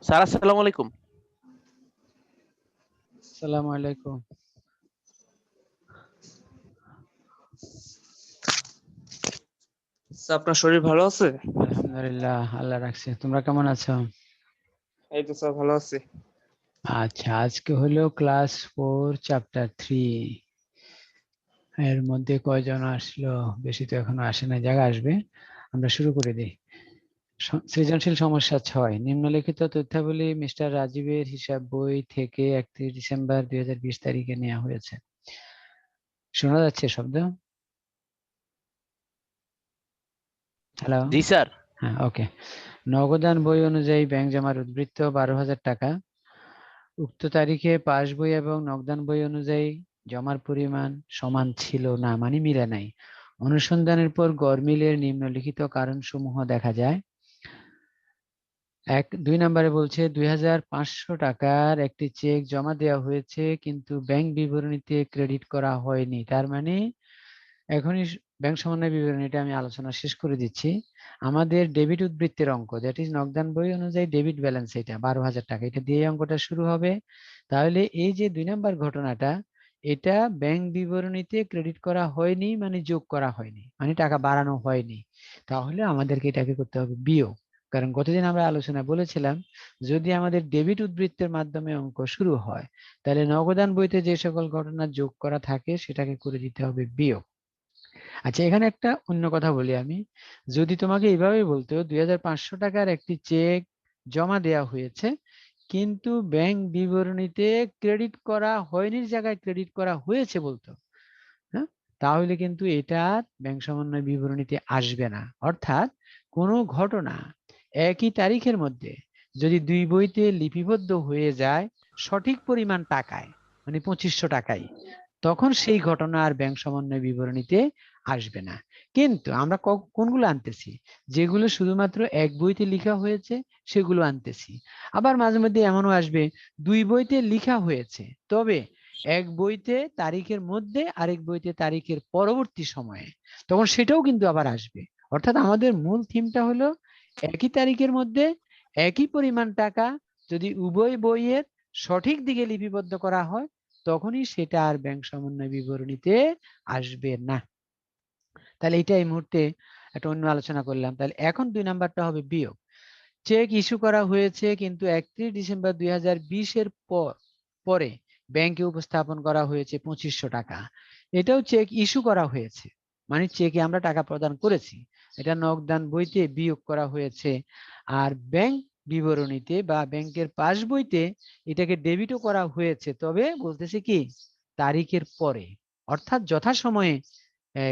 Sir আসসালামু আলাইকুম। আসসালামু আলাইকুম। স্যার আপনার শরীর ভালো আছে? আলহামদুলিল্লাহ, আল্লাহ রাখছে। তোমরা কেমন আছো? এই তো স্যার ভালো আছি। আচ্ছা, আজকে হলো ক্লাস 4 চ্যাপ্টার 3। এর মধ্যে কয়জন আসলো? বেশি তো এখনো আসে না, জায়গা আসবে। আমরা শুরু করে দিই। সৃজনশীল সমস্যা 6। নিম্নলিখিত তথ্যাবলী মিস্টার রাজীবের হিসাব বই থেকে 31 ডিসেম্বর 2020 তারিখে নেওয়া হয়েছে। শোনা যাচ্ছে শব্দ? হ্যালো। জি স্যার। হ্যাঁ, ওকে। নগদান বই অনুযায়ী ব্যাংক জমার উদ্বৃত্ত 12,000 টাকা। উক্ত তারিখে পাস বই এবং নগদান বই অনুযায়ী জমার পরিমাণ সমান ছিল না, মানে মিলে নাই। অনুসন্ধানের পর গড় মিলের নিম্নলিখিত কারণসমূহ দেখা যায়। 2 নম্বরে বলছে 2,500 টাকার একটি চেক জমা দেওয়া হয়েছে কিন্তু ব্যাংক বিবরণীতে ক্রেডিট করা হয়নি। তার মানে এখনই ব্যাংক সমন্বয় বিবরণীটা আমি আলোচনা শেষ করে দিচ্ছি। আমাদের ডেবিট উদ্বৃত্তের অঙ্ক, দ্যাট ইজ নগদান বই অনুযায়ী ডেবিট ব্যালেন্স, এটা 12,000 টাকা, এটা দিয়ে অঙ্কটা শুরু হবে। তাহলে এই যে 2 নম্বর ঘটনাটা, এটা ব্যাংক বিবরণীতে ক্রেডিট করা হয়নি, মানে যোগ করা হয়নি, মানে টাকা বাড়ানো হয়নি। তাহলে আমাদেরকে এটাকে করতে হবে বিয়োগ। কারণ গতদিন আমরা আলোচনা বলেছিলাম, যদি আমাদের ডেবিট উদ্বৃত্তের মাধ্যমে অঙ্ক শুরু হয়, তাহলে নগদান বইতে যে সকল ঘটনা যোগ করা থাকে সেটাকে করে দিতে হবে বিয়োগ। আচ্ছা, এখানে একটা অন্য কথা বলি আমি। যদি তোমাকে এইভাবে বলতো 2,500 টাকার একটি চেক জমা দেওয়া হয়েছে কিন্তু ব্যাংক বিবরণীতে ক্রেডিট করা হয়নির জায়গায় ক্রেডিট করা হয়েছে বলতো, হ্যাঁ, তাহলে কিন্তু এটা ব্যাংক সমন্বয় বিবরণীতে আসবে না। অর্থাৎ কোনো ঘটনা একই তারিখের মধ্যে যদি দুই বইতে লিপিবদ্ধ হয়ে যায় সঠিক পরিমাণ টাকায়, মানে 2,500 টাকায়, তখন সেই ঘটনা আর ব্যাংক সমন্বয় বিবরণীতে আসবে না। কিন্তু আমরা কোনগুলো আনতেছি? যেগুলো শুধুমাত্র এক বইতে লেখা হয়েছে সেগুলো আনতেছি। আবার মাঝে মধ্যে এমনও আসবে দুই বইতে লেখা হয়েছে, তবে এক বইতে তারিখের মধ্যে আরেক বইতে তারিখের পরবর্তী সময়ে, তখন সেটাও কিন্তু আবার আসবে। অর্থাৎ আমাদের মূল থিমটা হলো একই তারিখের মধ্যে একই পরিমাণ টাকা যদি উভয় বইয়ের সঠিক দিকে লিপিবদ্ধ করা হয়, তখনই সেটা আর ব্যাংক সমন্বয় বিবরণীতে আসবে না। তাহলে এটা এই মুহূর্তে একটা অন্য আলোচনা করলাম। তাহলে এখন 2 নাম্বারটা হবে বিয়োগ। চেক ইস্যু করা হয়েছে কিন্তু 31 ডিসেম্বর 2020 এর পরে ব্যাংকে উপস্থাপন করা হয়েছে 2,500 টাকা। এটাও চেক ইস্যু করা হয়েছে, মানে চেকে আমরা টাকা প্রদান করেছি, এটা নগদান বইতে বিয়োগ করা হয়েছে। আর ব্যাংক বিবরণীতে বা ব্যাংকের পাস বইতে এটাকে ডেবিটও করা হয়েছে, তবে বলতেছে কি তারিখের পরে, অর্থাৎ যথাসময়ে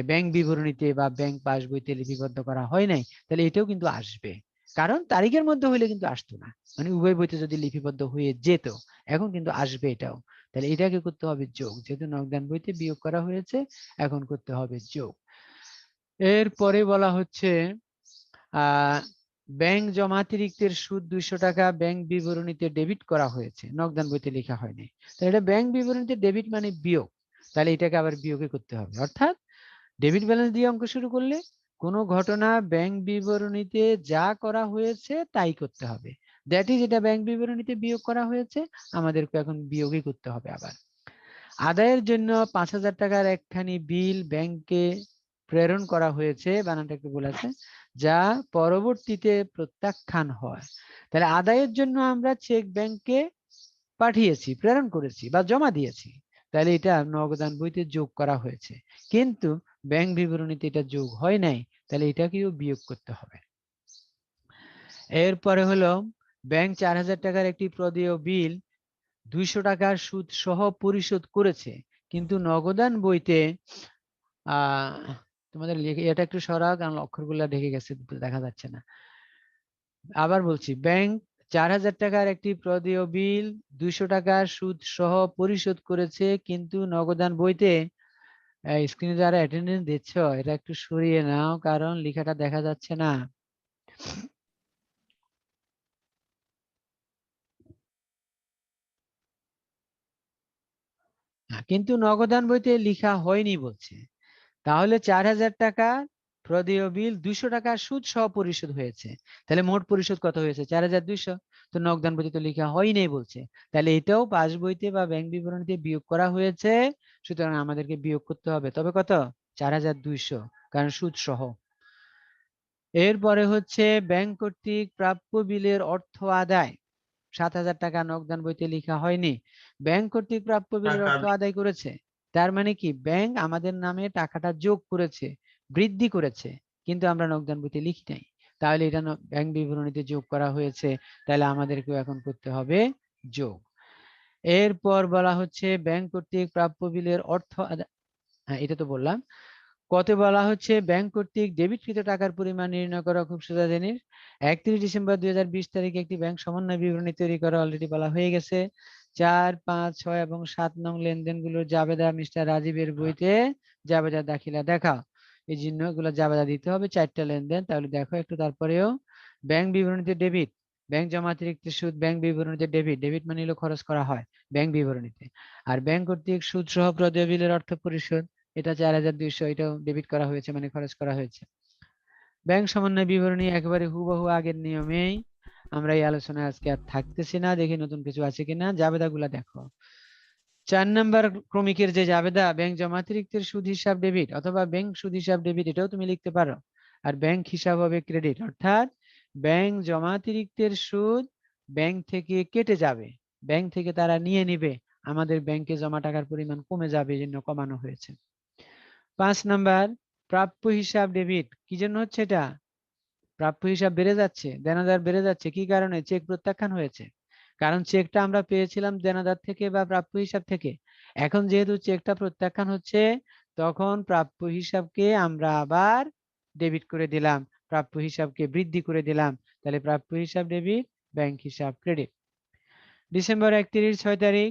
ব্যাংক বিবরণীতে বা ব্যাংক পাস বইতে লিপিবদ্ধ করা হয় নাই। তাহলে এটাও কিন্তু আসবে, কারণ তারিখের মধ্যে হইলে কিন্তু আসতো না, মানে উভয় বইতে যদি লিপিবদ্ধ হয়ে যেত, এখন কিন্তু আসবে এটাও। তাহলে এটাকে করতে হবে যোগ, যেহেতু নগদান বইতে বিয়োগ করা হয়েছে, এখন করতে হবে যোগ। এরপরে বলা হচ্ছে আহ ব্যাংক জমাতিরিক্তের সুদ 200 টাকা ব্যাংক বিবরণীতে ডেবিট করা হয়েছে, নগদান বইতে লেখা হয়নি। তাহলে এটা ব্যাংক বিবরণীতে ডেবিট মানে বিয়োগ, তাহলে এটাকে আবার বিয়োগে করতে হবে। অর্থাৎ ডেবিট ব্যালেন্স দিয়ে অঙ্ক শুরু করলে কোনো ঘটনা ব্যাংক বিবরণীতে যা করা হয়েছে তাই করতে হবে, দ্যাট ইজ এটা ব্যাংক বিবরণীতে বিয়োগ করা হয়েছে, আমাদেরকে এখন বিয়োগই করতে হবে। আবার আদায়ের জন্য 5,000 টাকার একখানি বিল ব্যাংকে প্রেরণ করা হয়েছে, বানানটা একটু ভুল আছে, যা পরবর্তীতে প্রত্যাখ্যান হয়। তাহলে আদায়ের জন্য আমরা চেক ব্যাংকে পাঠিয়েছি, প্রেরণ করেছি বা জমা দিয়েছি, তাহলে এটা নগদান বইতে যোগ করা হয়েছে, কিন্তু ব্যাংক বিবরণীতে এটা যোগ হয় নাই, তাহলে এটাকেও বিয়োগ করতে হবে। এরপরে হলো ব্যাংক 4,000 টাকার একটি প্রদেয় বিল 200 টাকার সুদ সহ পরিশোধ করেছে, কিন্তু নগদান বইতে তোমাদের এটা একটু সরাও, কারণ অক্ষরগুলা ঢেকে গেছে, দেখা যাচ্ছে না। আবার বলছি, ব্যাংক 4,000 টাকার একটি প্রদেয় বিল 200 টাকার সুদ সহ পরিশোধ করেছে, কিন্তু নগদান বইতে, স্ক্রিনে যারা অ্যাটেন্ডেন্স দিচ্ছ এটা একটু সরিয়ে নাও, কারণ লেখাটা দেখা যাচ্ছে না। কিন্তু নগদান বইতে লেখা হয়নি বলছে। তাহলে 4,000 টাকা প্রদেয় বিল 200 টাকা সুদ সহ পরিশোধ হয়েছে, তাহলে মোট পরিশোধ কত হয়েছে? 4,200। তো তো নগদান বইতে তো লেখা হয়নি বলছে, তাহলে এটাও পাস বইতে বা ব্যাংক বিবরণীতে বিয়োগ করা হয়েছে, সুতরাং আমাদেরকে বিয়োগ করতে হবে। তবে কত? 4200, কারণ সুদ সহ। এরপরে হচ্ছে ব্যাংক কর্তৃক প্রাপ্য বিলের অর্থ আদায়। 7000 টাকা নগদান বইতে লেখা হয়নি, ব্যাংক কর্তৃক প্রাপ্য বিলের অর্থ আদায় করেছে। তার মানে কি, ব্যাংক আমাদের নামে টাকাটা যোগ করেছে, বৃদ্ধি করেছে, কিন্তু আমরা নগদান বইতে লিখি নাই। তাহলে এটা ব্যাংক বিবরণীতে যোগ করা হয়েছে, তাহলে আমাদেরকেও এখন করতে হবে যোগ। এরপর বলা হচ্ছে ব্যাংক কর্তৃক প্রাপ্য বিলের অর্থ আদায়। হ্যাঁ, এটা তো বললাম। কতে বলা হচ্ছে ব্যাংক কর্তৃক ডেবিটকৃত টাকার পরিমাণ নির্ণয় করা খুব সোজা জিনিস। 31 ডিসেম্বর 2020 তারিখে একটি ব্যাংক সমন্বয় বিবরণী তৈরি করা অলরেডি বলা হয়ে গেছে। 4, 5, 6 এবং 7 নং লেনদেনগুলোর জাবেদা মিস্টার রাজীবের বইতে জাবেদা দাখিলা দেখাও। এই জন্য এগুলো জাবেদা দিতে হবে, 4টা লেনদেন। তাহলে দেখো একটু, তারপরেও ব্যাংক বিবরণীতে ডেবিট, ব্যাংক জমা অতিরিক্ত সুদ ব্যাংক বিবরণীতে ডেবিট, ডেবিট মানে হলো খরচ করা হয় ব্যাংক বিবরণীতে। আর ব্যাংক কর্তৃক সুদ সহ প্রদেয় বিলের অর্থ পরিশোধ, এটা 4200, এটাও ডেবিট করা হয়েছে মানে খরচ করা হয়েছে। ব্যাংক সমন্বয় বিবরণী একেবারে হুবহু আগের নিয়মেই, আমরা এই আলোচনায় আজকে আর থাকতেছি না। দেখি নতুন কিছু আছে কিনা। জাবেদাগুলা দেখো। 4 নাম্বার ক্রমিকের যে জাবেদা, ব্যাংক জমা অতিরিক্তের সুদ হিসাব ডেবিট অথবা ব্যাংক সুদ হিসাব ডেবিট, এটাও তুমি লিখতে পারো। আর ব্যাংক হিসাব হবে ক্রেডিট, অর্থাৎ ব্যাংক জমা অতিরিক্তের সুদ ব্যাংক থেকে কেটে যাবে, ব্যাংক থেকে তারা নিয়ে নিবে, আমাদের ব্যাংকে জমা টাকার পরিমাণ কমে যাবে, এই জন্য কমানো হয়েছে। 5 নাম্বার প্রাপ্য হিসাব ডেবিট, কি জন্য হচ্ছে এটা? প্রাপ্য হিসাব বেড়ে যাচ্ছে, দেনাদার বেড়ে যাচ্ছে, কি কারণে? চেক প্রত্যাখ্যান হয়েছে। কারণ চেকটা আমরা পেয়েছিলাম দেনাদার থেকে বা প্রাপ্য হিসাব থেকে, এখন যেহেতু চেকটা প্রত্যাখ্যান হচ্ছে, তখন প্রাপ্য হিসাবকে আমরা আবার ডেবিট করে দিলাম, প্রাপ্য হিসাবকে বৃদ্ধি করে দিলাম। তাহলে প্রাপ্য হিসাব ডেবিট, ব্যাংক হিসাব ক্রেডিট। ডিসেম্বর 31, 6 তারিখ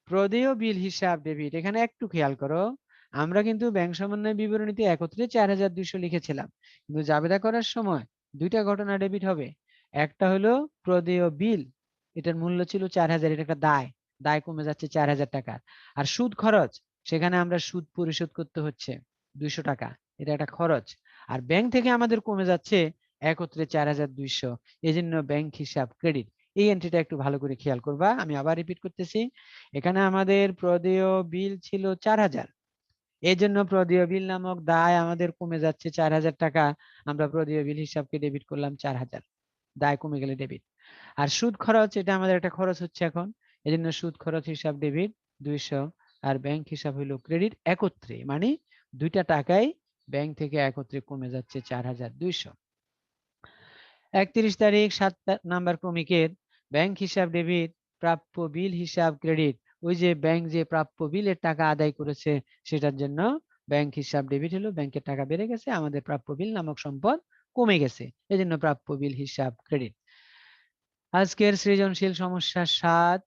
প্রদেয় বিল হিসাব ডেবিট। এখানে একটু খেয়াল করো, আমরা কিন্তু ব্যাংক সমন্বয় বিবরণীতে একত্রে 4200 লিখেছিলাম, কিন্তু জাবেদা করার সময় দুইটা ঘটনা ডেবিট হবে। একটা হলো প্রদেয় বিল, এটার মূল্য ছিল 4000, এটা একটা দায়, দায় কমে যাচ্ছে 4000 টাকার। আর সুদ খরচ, সেখানে আমরা সুদ পরিশোধ করতে হচ্ছে 200 টাকা, এটা একটা খরচ। আর ব্যাংক থেকে আমাদের কমে যাচ্ছে একত্রে 4200, এই জন্য ব্যাংক হিসাব ক্রেডিট। এই এন্ট্রিটা একটু ভালো করে খেয়াল করবা, আমি আবার রিপিট করতেছি। এখানে আমাদের প্রদেয় বিল ছিল 4000, এই জন্য প্রদেয় বিল নামক দায় আমাদের কমে যাচ্ছে 4000 টাকা, আমরা প্রদেয় বিল হিসাবকে ডেবিট করলাম 4000, দায় কমে গেলে ডেবিট। আর সুদ খরচ, এটা আমাদের একটা খরচ হচ্ছে এখন, এই জন্য সুদ খরচ হিসাব ডেবিট 200, আর ব্যাংক হিসাব হইলো ক্রেডিট একত্রে, মানে দুইটা টাকাই ব্যাংক থেকে একত্রে কমে যাচ্ছে 4200। 31 তারিখ 7 নাম্বার ক্রমিকের ব্যাংক হিসাব ডেবিট, প্রাপ্য বিল হিসাব ক্রেডিট। ওই যে ব্যাংক যে প্রাপ্য বিলের টাকা আদায় করেছে, সেটার জন্য ব্যাংক হিসাব ডেবিট হলো, ব্যাংকের টাকা বেড়ে গেছে, আমাদের প্রাপ্য বিল নামক সম্পদ কমে গেছে, এই জন্য প্রাপ্য বিল হিসাব ক্রেডিট। আজকের সৃজনশীল সমস্যা 7,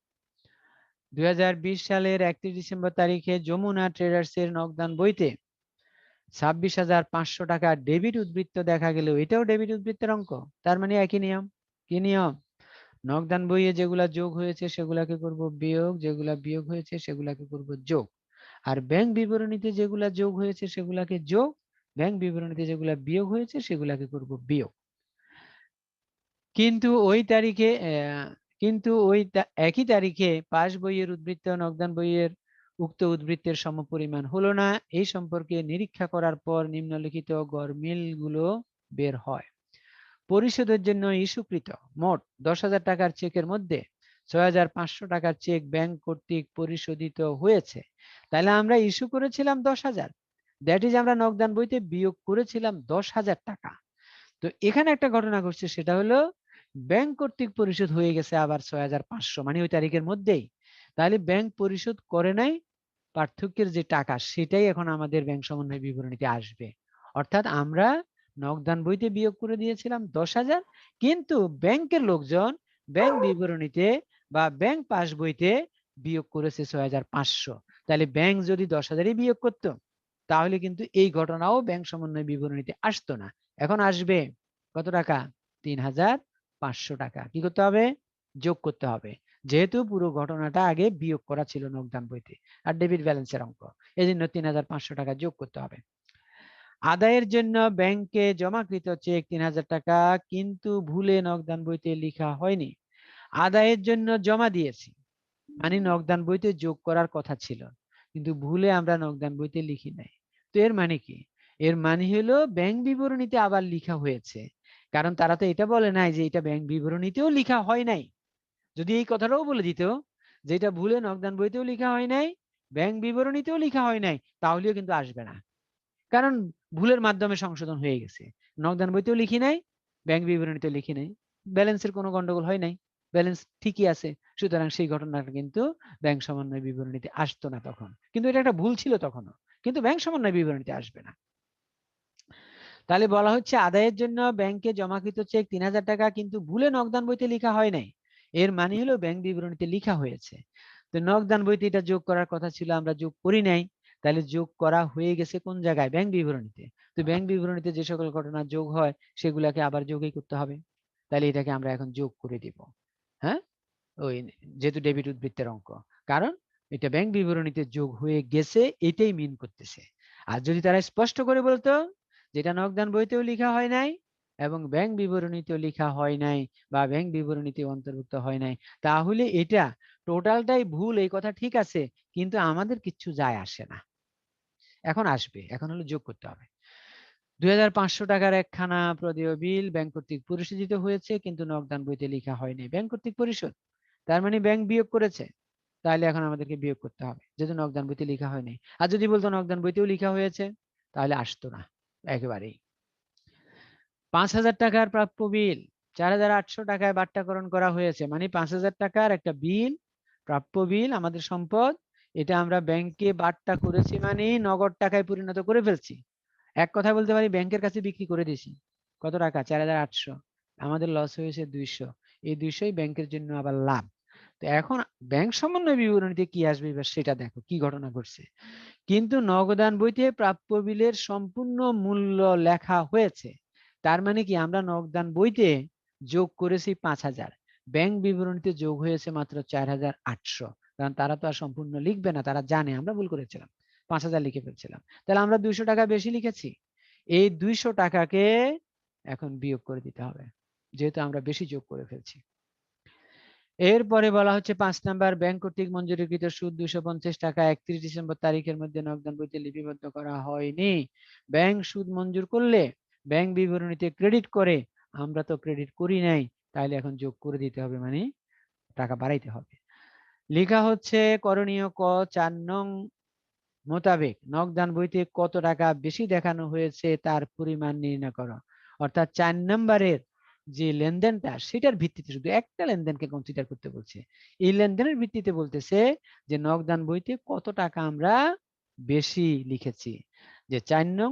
2020 সালের 31 ডিসেম্বর তারিখে যমুনা ট্রেডার্স এর নগদান বইতে 26,500 টাকা ডেবিট উদ্বৃত্ত দেখা গেলেও এটাও ডেবিট উদ্বৃত্তের অঙ্ক। তার মানে একই নিয়ম। কি নিয়ম? নগদান বইয়ে যেগুলা যোগ হয়েছে সেগুলাকে করব বিয়োগ, যেগুলা বিয়োগ হয়েছে সেগুলাকে করব যোগ। আর ব্যাংক বিবরণীতে যেগুলা যোগ হয়েছে সেগুলাকে যোগ, ব্যাংক বিবরণীতে যেগুলা বিয়োগ হয়েছে সেগুলাকে করব বিয়োগ। কিন্তু ওই তারিখে একই তারিখে পাস বইয়ের উদ্বৃত্ত নগদান বইয়ের উক্ত উদ্বৃত্তের সমপরিমাণ হলো না, এই সম্পর্কে নিরীক্ষা করার পর নিম্নলিখিত গড়মিলগুলো বের হয়। পরিশোধের জন্য ইস্যুকৃত মোট 10,000 টাকার চেকের মধ্যে 6,500 টাকার চেক ব্যাংক কর্তৃক পরিশোধিত হয়েছে। তাহলে আমরা ইস্যু করেছিলাম 10,000, দ্যাট ইজ আমরা নগদান বইতে বিয়োগ করেছিলাম 10,000 টাকা। তো এখানে একটা ঘটনা ঘটছে, সেটা হলো ব্যাংক কর্তৃক পরিশোধ হয়ে গেছে আবার 6,500, মানে ওই তারিখের মধ্যেই। তাহলে ব্যাংক পরিশোধ করে নাই, পার্থক্যের যে টাকা সেটাই এখন আমাদের ব্যাংক সমন্বয় বিবরণীতে আসবে। অর্থাৎ আমরা নগদান বইতে বিয়োগ করে দিয়েছিলাম 10,000, কিন্তু ব্যাংকের লোকজন ব্যাংক বিবরণীতে বা ব্যাংক পাস বইতে বিয়োগ করেছে 6,500। তাহলে ব্যাংক যদি 10,000ই বিয়োগ করতো, তাহলে কিন্তু এই ঘটনাও ব্যাংক সমন্বয় বিবরণীতে আসতো না। এখন আসবে কত টাকা? 3,500 টাকা। কি করতে হবে? যোগ করতে হবে, যেহেতু পুরো ঘটনাটা আগে বিয়োগ করা ছিল নগদান বইতে, আর ডেবিট ব্যালেন্সের অঙ্ক, এই জন্য 3,500 টাকা যোগ করতে হবে। আদায়ের জন্য ব্যাংকে জমাকৃত চেক 3,000 টাকা, কিন্তু ভুলে নগদান বইতে লেখা হয়নি। আদায়ের জন্য জমা দিয়েছি, মানে নগদান বইতে যোগ করার কথা ছিল, কিন্তু ভুলে আমরা নগদান বইতে লিখি নাই। তো এর মানে কি? এর মানে হলো ব্যাংক বিবরণীতে আবার লিখা হয়েছে, কারণ তারা তো এটা বলে নাই যে এটা ব্যাংক বিবরণীতেও লিখা হয় নাই। যদি এই কথাটাও বলে দিত যে এটা ভুলে নগদান বইতেও লিখা হয় নাই, ব্যাংক বিবরণীতেও লিখা হয় নাই, তাহলেও কিন্তু আসবে না, কারণ ভুলের মাধ্যমে সংশোধন হয়ে গেছে। নগদান বইতেও লিখি নাই, ব্যাংক বিবরণীতেও লিখি নাই, ব্যালেন্সের কোনো গন্ডগোল হয় নাই, ব্যালেন্স ঠিকই আছে, সুতরাং সেই ঘটনাটা কিন্তু ব্যাংক সমন্বয় বিবরণীতে আসতো না তখন, কিন্তু এটা একটা ভুল ছিল তখনও, কিন্তু ব্যাংক সমন্বয় বিবরণীতে আসবে না। তাহলে বলা হচ্ছে আদায়ের জন্য ব্যাংকে জমাকৃত চেক ৩,০০০ টাকা কিন্তু ভুলে নগদান বইতে লেখা হয় নাই, এর মানে হলো ব্যাংক বিবরণীতে লেখা হয়েছে। তো নগদান বইতে এটা যোগ করার কথা ছিল, আমরা যোগ করি নাই, তাহলে যোগ করা হয়ে গেছে কোন জায়গায়? ব্যাংক বিবরণীতে। তো ব্যাংক বিবরণীতে যে সকল ঘটনা যোগ হয় সেগুলাকে আবার যোগই করতে হবে, তাহলে এটাকে আমরা এখন যোগ করে দিব। হ্যাঁ, ওই যেহেতু ডেবিট উদ্বৃত্তের অঙ্ক, কারণ এটা ব্যাংক বিবরণীতে যোগ হয়ে গেছে, এটাই মিন করতেছে। আর যদি তারা স্পষ্ট করে বলতো যেটা নগদান বইতেও লেখা হয় নাই এবং ব্যাংক বিবরণীতেও লেখা হয় নাই বা ব্যাংক বিবরণীতে অন্তর্ভুক্ত হয় নাই, তাহলে এটা টোটালটাই ভুল, এই কথা ঠিক আছে, কিন্তু আমাদের কিচ্ছু যায় আসে না। এখন আসবে, এখন হলো যোগ করতে হবে। 2,500 টাকার একখানা প্রদেয় বিল ব্যাংক কর্তৃক পরিশোধিত হয়েছে, কিন্তু নগদান বইতে লেখা হয়নি, ব্যাংক কর্তৃক পরিশোধ, তার মানে ব্যাংক বিয়োগ করেছে, তাহলে এখন আমাদেরকে বিয়োগ করতে হবে, যেহেতু নগদান বইতে লেখা হয়নি। আর যদি বলতো নগদান বইতেও লেখা হয়েছে, তাহলে আসতো না একেবারেই। 5,000 টাকার প্রাপ্য বিল 4,800 টাকায় বাট্টাকরণ করা হয়েছে, মানে 5,000 টাকার একটা বিল, প্রাপ্য বিল, আমাদের সম্পদ, এটা আমরা ব্যাংকে বাট্টা করেছি, মানে নগদ টাকায় পরিণত করে ফেলছি। এক কথা বলতে পারি ব্যাংকের কাছে বিক্রি করে দিয়েছি। কত টাকা? 4,800। আমাদের লস হয়েছে 200, এই 200ই ব্যাংকের জন্য আবার লাভ। তো এখন ব্যাংক সমন্বয় বিবরণীতে কি আসবে এবার সেটা দেখো কি ঘটনা ঘটছে। কিন্তু নগদান বইতে প্রাপ্য বিলের সম্পূর্ণ মূল্য লেখা হয়েছে, তার মানে কি আমরা নগদান বইতে যোগ করেছি 5,000, ব্যাংক বিবরণীতে যোগ হয়েছে মাত্র 4,800, কারণ তারা তো আর সম্পূর্ণ লিখবে না, তারা জানে আমরা ভুল করেছিলাম, 5,000 লিখে ফেলছিলাম, তাহলে আমরা 200 টাকা বেশি লিখেছি, এই 200 টাকাকে এখন বিয়োগ করে দিতে হবে, যেহেতু আমরা বেশি যোগ করে ফেলছি। এরপরে বলা হচ্ছে 5 নাম্বার, ব্যাংক কর্তৃক মঞ্জুরিকৃত সুদ 250 টাকা 31 ডিসেম্বর তারিখের মধ্যে নগদান বইতে লিপিবদ্ধ করা হয়নি। ব্যাংক সুদ মঞ্জুর করলে ব্যাংক বিবরণীতে ক্রেডিট করে, আমরা তো ক্রেডিট করি নাই, তাহলে এখন যোগ করে দিতে হবে, মানে টাকা বাড়াইতে হবে। লেখা হচ্ছে করণীয় ক 4 নং মোতাবেক নগদান বইতে কত টাকা বেশি দেখানো হয়েছে তার পরিমাণ নির্ণয় করো। অর্থাৎ 4 নম্বরের যে লেনদেনটা সেটার ভিত্তিতে শুধু একটা লেনদেনকে কনসিডার করতে বলছে, এই লেনদেনের ভিত্তিতে বলতেছে যে নগদান বইতে কত টাকা আমরা বেশি লিখেছি, যে 4 নং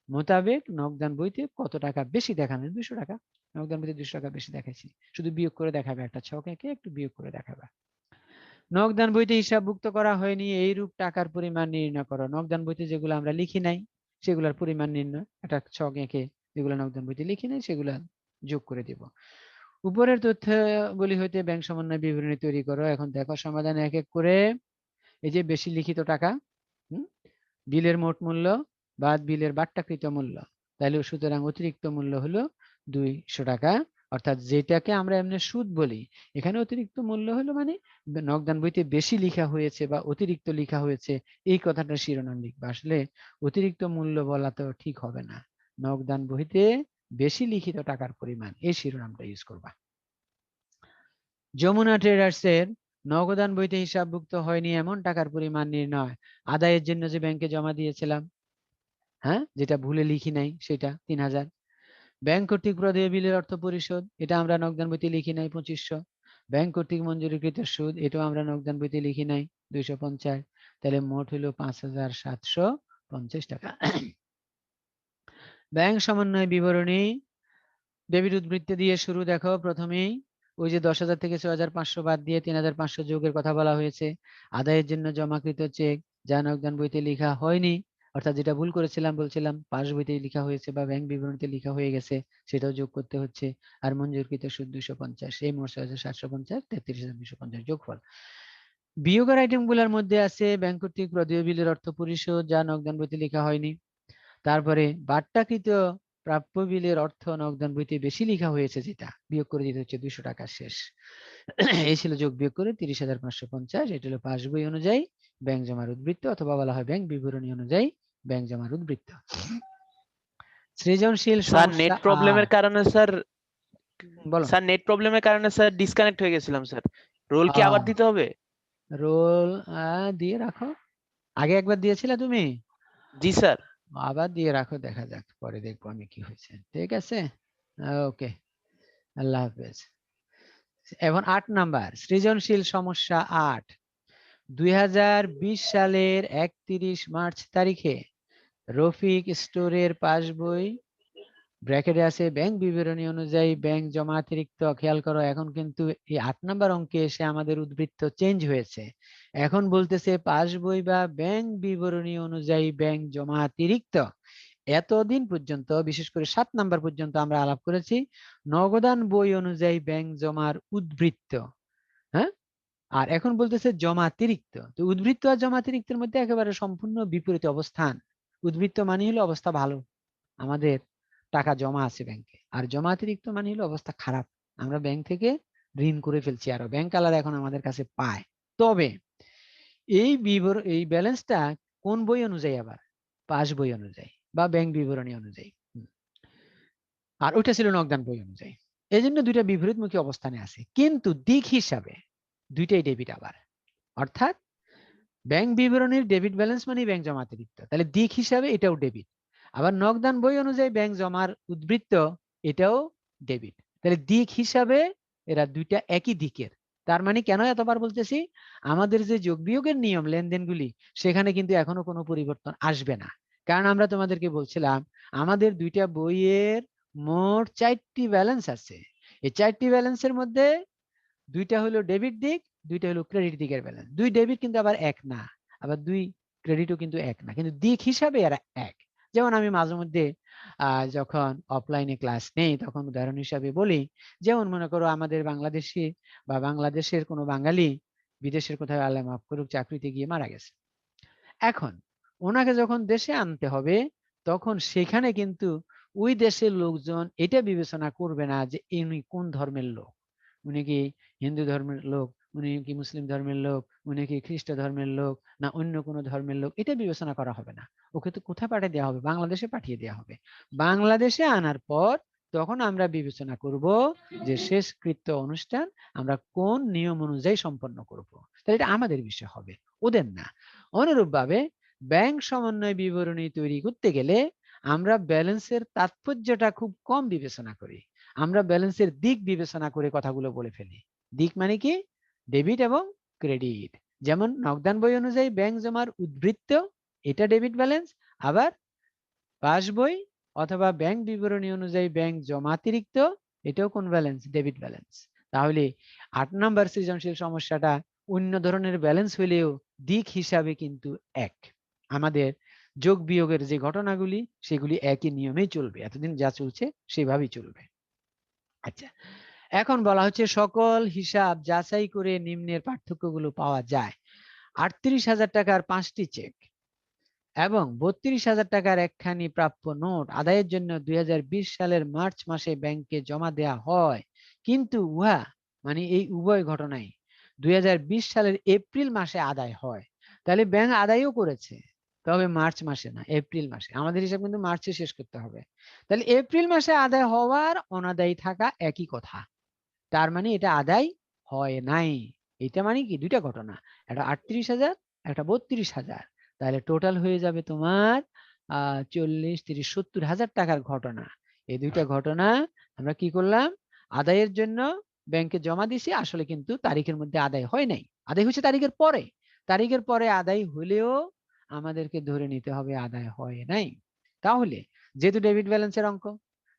মোতাবেক নগদান বইতে কত টাকা বেশি দেখানো, 200 টাকা, নগদান বইতে 200 টাকা বেশি দেখাইছি, শুধু বিয়োগ করে দেখাবে, একটা ছক এঁকে একটু বিয়োগ করে দেখাবে। নগদান বইতে হিসাবভুক্ত করা হয়নি এইরূপ টাকার পরিমাণ নির্ণয় করো। নগদান বইতে যেগুলো আমরা লিখি নাই সেগুলোর পরিমাণ নির্ণয়, একটা ছক এঁকে যেগুলো নগদান বইতে লিখি নাই সেগুলো যোগ করে দিব। উপরের তথ্যগুলি হইতে ব্যাংক সমন্বয় বিবরণী তৈরি করো। এখন দেখো সমাধান এক এক করে। এই যে বেশি লিখিত টাকা, বিলের মোট মূল্য বাদ বিলের বাট্টাকৃত মূল্য, তাহলে সুতরাং অতিরিক্ত মূল্য হলো 200 টাকা, অর্থাৎ যেটাকে আমরা এমনি সুদ বলি, এখানে অতিরিক্ত মূল্য হলো মানে নগদান বইতে বেশি লেখা হয়েছে বা অতিরিক্ত লেখা হয়েছে, এই কথাটা শিরোনাম লিখবা। আসলে অতিরিক্ত মূল্য বলা তো ঠিক হবে না, নগদান বইতে বেশি লিখিত টাকার পরিমাণ, এই শিরোনামটা ইউজ করবা। যমুনা ট্রেডার্সের নগদান বইতে হিসাবভুক্ত হয়নি এমন টাকার পরিমাণ নির্ণয়। আদায়ের জন্য যে ব্যাংকে জমা দিয়েছিলাম, হ্যাঁ, যেটা ভুলে লিখি নাই সেটা 3,000। ব্যাংক কর্তৃক প্রদেয় বিলের অর্থ পরিশোধ, এটা আমরা নগদান বইতে লিখি নাই 2,500। ব্যাংক কর্তৃক মঞ্জুরিকৃত সুদ, এটাও আমরা নগদান বইতে লিখি নাই 250। তাহলে মোট হলো 5,750 টাকা। ব্যাংক সমন্বয় বিবরণী ডেবিট উদ্বৃত্তি দিয়ে শুরু। দেখো প্রথমেই ওই যে 10,000 থেকে 6,500 বাদ দিয়ে 3,500 যোগের কথা বলা হয়েছে। আদায়ের জন্য জমাকৃত চেক যা নগদান বইতে লেখা হয়নি, অর্থাৎ যেটা ভুল করেছিলাম বলছিলাম পাস বইতে লেখা হয়েছে বা ব্যাংক বিবরণীতে লেখা হয়ে গেছে, সেটাও যোগ করতে হচ্ছে। আর মঞ্জুরকৃত সুদ 250, এই মোট 6,750, 33,250 যোগফল। বিয়োগের আইটেম গুলার মধ্যে আছে ব্যাংক কর্তৃক প্রদেয় বিলের অর্থ পরিশোধ যা নগদান বইতে লেখা হয়নি, তারপরে বাট্টাকৃত প্রাপ্য বিলের অর্থ নগদান বইতে বেশি লেখা হয়েছে, যেটা বিয়োগ করে দিতে হচ্ছে 200 টাকা শেষ। এই ছিল যোগ বিয়োগ করে 30,550। এটা হলো পাস বই অনুযায়ী ব্যাংক জমার উদ্বৃত্ত, অথবা বলা হয় ব্যাংক বিবরণী অনুযায়ী ব্যাংক জমার উদ্বৃত্ত। সৃজনশীল স্যার নেট সমস্যা প্রবলেমের কারণে স্যার বলো। স্যার নেট প্রবলেমের কারণে স্যার ডিসকানেক্ট হয়ে গেছিলাম স্যার। রোল কি আবার দিতে হবে? রোল দিয়ে রাখো। আগে একবার দিয়েছিলে তুমি, জি স্যার। আবার দিয়ে রাখো, দেখা যাক, পরে দেখবো আমি কি হয়েছে। ঠিক আছে, ওকে, আল্লাহ হাফেজ। এখন 8 নাম্বার সৃজনশীল সমস্যা 8। 2020 সালের 31 মার্চ তারিখে রফিক স্টোরের পাসবই ব্র্যাকেটে আছে ব্যাংক বিবরণী অনুযায়ী ব্যাংক জমা অতিরিক্ত। খেয়াল করো, এখন কিন্তু এই 8 নাম্বার অঙ্কে এসে আমাদের উদ্বৃত্ত চেঞ্জ হয়েছে। এখন বলতেছে পাসবই বা ব্যাংক বিবরণী অনুযায়ী ব্যাংক জমা অতিরিক্ত। এতদিন পর্যন্ত, বিশেষ করে 7 নাম্বার পর্যন্ত আমরা আলাপ করেছি নগদান বই অনুযায়ী ব্যাংক জমার উদ্বৃত্ত। হ্যাঁ, আর এখন বলতেছে জমাতিরিক্ত। তো উদ্বৃত্ত আর জমাতিরিক্তের মধ্যে একেবারে সম্পূর্ণ বিপরীত অবস্থান। উদ্বৃত্ত মানে হলো অবস্থা ভালো, আমাদের টাকা জমা আছে ব্যাংকে, আর জমাতিরিক্ত মানে হলো অবস্থা খারাপ, আমরা ব্যাংক থেকে ঋণ করে ফেলছি, আরো ব্যাংক আলাদা এখন আমাদের কাছে পায়। তবে এই ব্যালেন্সটা কোন বই অনুযায়ী? আবার পাস বই অনুযায়ী বা ব্যাংক বিবরণী অনুযায়ী। আর ওইটা ছিল নগদান বই অনুযায়ী। এই জন্য দুইটা বিপরীতমুখী অবস্থানে আছে, কিন্তু দিক হিসাবে দুইটাই ডেবিট। আবার অর্থাৎ ব্যাংক বিবরণীর ডেবিট ব্যালেন্স মানে ব্যাংক জমা অতিরিক্ত, তাহলে দিক হিসাবে এটাও ডেবিট। আবার নগদান বই অনুযায়ী ব্যাংক জমার উদ্বৃত্ত, এটাও ডেবিট। তাহলে দিক হিসাবে এরা দুইটা একই দিকের। তার মানে কেন এতবার বলতেছি, আমাদের যে যোগ বিয়োগের নিয়ম লেনদেনগুলি, সেখানে কিন্তু এখনো কোনো পরিবর্তন আসবে না। কারণ আমরা তোমাদেরকে বলছিলাম আমাদের দুইটা বইয়ের মোট 4টি ব্যালেন্স আছে। এই 4টি ব্যালেন্সের মধ্যে দুইটা হলো ডেবিট দিক, দুইটা হলো ক্রেডিট দিকের ব্যালেন্স। দুই ডেবিট কিন্তু আবার এক না, আবার দুই ক্রেডিটও কিন্তু এক না, কিন্তু দিক হিসাবে এরা এক। যেমন আমি মাঝে মধ্যে যখন অফলাইনে ক্লাস নেই তখন উদাহরণ হিসাবে বলি, যেমন মনে করো আমাদের বাংলাদেশি বা বাংলাদেশের কোনো বাঙালি বিদেশের কোথাও, আল্লাহ মাফ করুক, চাকরিতে গিয়ে মারা গেছে। এখন ওনাকে যখন দেশে আনতে হবে, তখন সেখানে কিন্তু ওই দেশের লোকজন এটা বিবেচনা করবে না যে ইনি কোন ধর্মের লোক, উনি কি হিন্দু ধর্মের লোক, উনি কি মুসলিম ধর্মের লোক, উনি কি খ্রিস্ট ধর্মের লোক, না অন্য কোনো ধর্মের লোক, এটা বিবেচনা করা হবে না। ওকে তো কোথায় পাঠিয়ে দেওয়া হবে? বাংলাদেশে পাঠিয়ে দেওয়া হবে। বাংলাদেশে আনার পর তখন আমরা বিবেচনা করব যে শেষকৃত্য অনুষ্ঠান আমরা কোন নিয়ম অনুযায়ী সম্পন্ন করব। তাহলে এটা আমাদের বিষয় হবে, ওদের না। অনুরূপভাবে ব্যাংক সমন্বয় বিবরণী তৈরি করতে গেলে আমরা ব্যালেন্সের তাৎপর্যটা খুব কম বিবেচনা করি, আমরা ব্যালেন্সের দিক বিবেচনা করে কথাগুলো বলে ফেলি। দিক মানে কি? ডেবিট এবং ক্রেডিট। যেমন নগদান বই অনুযায়ী ব্যাংক জমার উদ্বৃত্ত, এটা ডেবিট ব্যালেন্স। আবার পাস বই অথবা ব্যাংক বিবরণী অনুযায়ী ব্যাংক জমাতিরিক্ত, এটাও কোন ব্যালেন্স? Debit balance. তাহলে 8 নাম্বার সৃজনশীল সমস্যাটা অন্য ধরনের ব্যালেন্স হলেও দিক হিসাবে কিন্তু এক। আমাদের যোগ বিয়োগের যে ঘটনাগুলি সেগুলি একই নিয়মেই চলবে, এতদিন যা চলছে সেভাবেই চলবে। আচ্ছা, এখন বলা হচ্ছে সকল হিসাব যাচাই করে নিম্নের পার্থক্যগুলো পাওয়া যায়। 38,000 টাকার 5টি চেক এবং 32,000 টাকার একখানি প্রাপ্য নোট আদায়ের জন্য 2020 সালের মার্চ মাসে ব্যাংকে জমা দেওয়া হয়, কিন্তু উহা মানে এই উভয় ঘটনায় 2020 সালের এপ্রিল মাসে আদায় হয়। তাহলে ব্যাংক আদায়ও করেছে, তবে মার্চ মাসে না, এপ্রিল মাসে। আমাদের হিসাব কিন্তু মার্চে শেষ করতে হবে। তাহলে এপ্রিল মাসে আদায় হওয়ার অনাদায়ী থাকা একই কথা, তার মানে এটা আদায় হয় নাই। এটা মানে কি? দুইটা ঘটনা, একটা 38,000, একটা 32,000। তাহলে টোটাল হয়ে যাবে তোমার 40, 30, 70,000 টাকার ঘটনা। এই দুইটা ঘটনা আমরা কি করলাম? আদায়ের জন্য ব্যাংকে জমা দিছি, আসলে কিন্তু তারিখের মধ্যে আদায় হয় নাই, আদায় হচ্ছে তারিখের পরে। তারিখের পরে আদায় হলেও আমাদেরকে ধরে নিতে হবে আদায় হয় নাই। তাহলে যেহেতু ডেবিট ব্যালেন্সের অঙ্ক,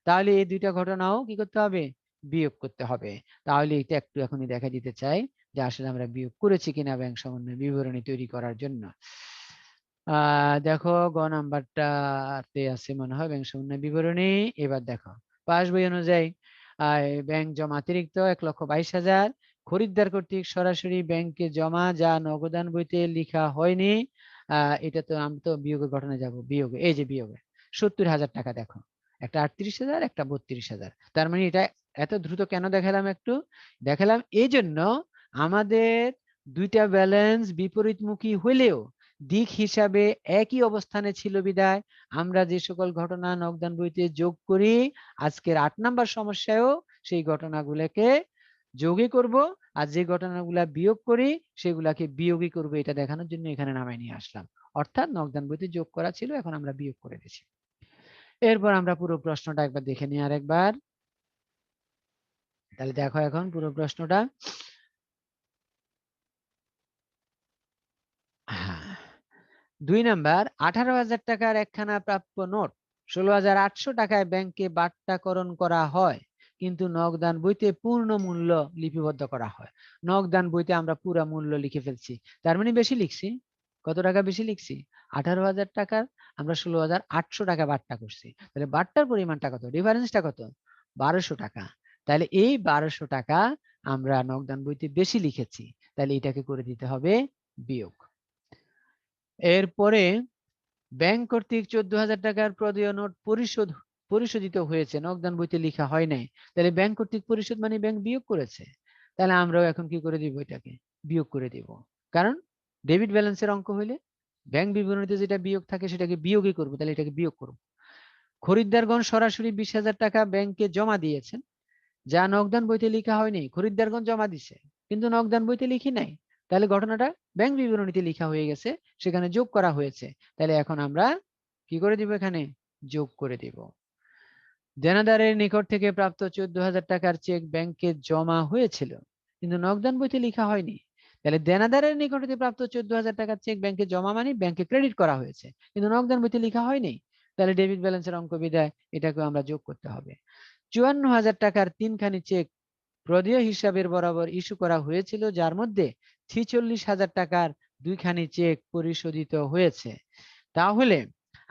তাহলে এই দুইটা ঘটনাও কি করতে হবে? বিয়োগ করতে হবে। তাহলে এটা একটু এখনই দেখা দিতে চাই যে আসলে আমরা বিয়োগ করেছি কিনা ব্যাংক সমন্বয় বিবরণী তৈরি করার জন্য। দেখো গ নাম্বারটাতে আছে মনে হয় ব্যাংক সমন্বয় বিবরণী। এবার দেখো পাস বই অনুযায়ী ব্যাংক জমা অতিরিক্ত 1,22,000 খরিদ্দার কর্তৃক সরাসরি ব্যাংকে জমা, যা নগদান বইতে লেখা হয়নি। এটা তো আমি তো বিয়োগের ঘটনায় যাব, বিয়োগে, এই যে বিয়োগে 70,000 টাকা। দেখো একটা 38,000, একটা 32,000। তার মানে এটা এত দ্রুত কেন দেখালাম? একটু দেখালাম এই জন্য আমাদের দুইটা ব্যালেন্স বিপরীতমুখী হইলেও দিক হিসাবে একই অবস্থানে ছিল বিদায় আমরা যে সকল ঘটনা নগদান বইতে যোগ করি আজকের 8 নাম্বার সমস্যায়ও সেই ঘটনাগুলোকে যোগই করব, আর যে ঘটনাগুলা বিয়োগ করি সেগুলাকে বিয়োগই করব, এটা দেখানোর জন্য এখানে নামায় নিয়ে আসলাম। অর্থাৎ নগদান বইতে যোগ করা ছিল, এখন আমরা বিয়োগ করে দিচ্ছি। এরপর আমরা পুরো প্রশ্নটা একবার দেখে নিই আরেকবার। তাহলে দেখো এখন পুরো প্রশ্নটা। হ্যাঁ, 2 নাম্বার, 18,000 টাকার একখানা প্রাপ্য নোট 16,800 টাকায় ব্যাংকে বাট্টাকরণ করা হয়, কিন্তু নগদান বইতে পূর্ণ মূল্য লিপিবদ্ধ করা হয়। নগদান বইতে আমরা পুরো মূল্য লিখে ফেলছি, তার মানে বেশি লিখছি। কত টাকা বেশি লিখছি? 18,000 টাকার আমরা 16,800 টাকা বাট্টা করছি। তাহলে বাট্টার পরিমাণটা কত? ডিফারেন্সটা কত? 1200 টাকা। তাহলে এই 1200 টাকা আমরা নগদান বইতে বেশি লিখেছি, তাহলে এটাকে করে দিতে হবে বিয়োগ। এরপরে ব্যাংক কর্তৃক 14,000 টাকার প্রদেয় নোট পরিশোধিত হয়েছে, নগদান বইতে লেখা হয় নাই। তাহলে ব্যাংক কর্তৃক পরিশোধ মানে ব্যাংক বিয়োগ করেছে। তাহলে আমরাও এখন কি করে দিব? এটাকে বিয়োগ করে দিব, কারণ ডেবিট ব্যালেন্সের অঙ্ক হইলে ব্যাংক বিবরণীতে যেটা বিয়োগ থাকে সেটাকে বিয়োগই করব, তাহলে এটাকে বিয়োগ করব। খরিদ্দারগণ সরাসরি 20,000 টাকা ব্যাংকে জমা দিয়েছেন, যা নগদান বইতে লেখা হয়নি। খরিদ্দারগণ জমা দিছে কিন্তু নগদান বইতে লিখি নাই, তাহলে ঘটনাটা ব্যাংক বিবরণীতে লেখা হয়ে গেছে, সেখানে যোগ করা হয়েছে। তাহলে এখন আমরা কি করে দিব? এখানে যোগ করে দিব। দেনাদারের নিকট থেকে প্রাপ্ত 14,000 টাকার চেক ব্যাংকে জমা হয়েছিল, কিন্তু নগদান বইতে লেখা হয়নি। তাহলে দেনাদারের নিকট থেকে প্রাপ্ত 14,000 টাকার চেক ব্যাংকে জমা মানে ব্যাংকে ক্রেডিট করা হয়েছে, কিন্তু নগদান বইতে লেখা হয়নি। তাহলে ডেবিট ব্যালেন্সের অঙ্ক বিদায়, এটাকে আমরা যোগ করতে হবে। 54,000 টাকার 3খানি চেক প্রদেয় হিসাবের বরাবর ইস্যু করা হয়েছিল, যার মধ্যে 46,000 টাকার 2খানি চেক পরিশোধিত হয়েছে। তাহলে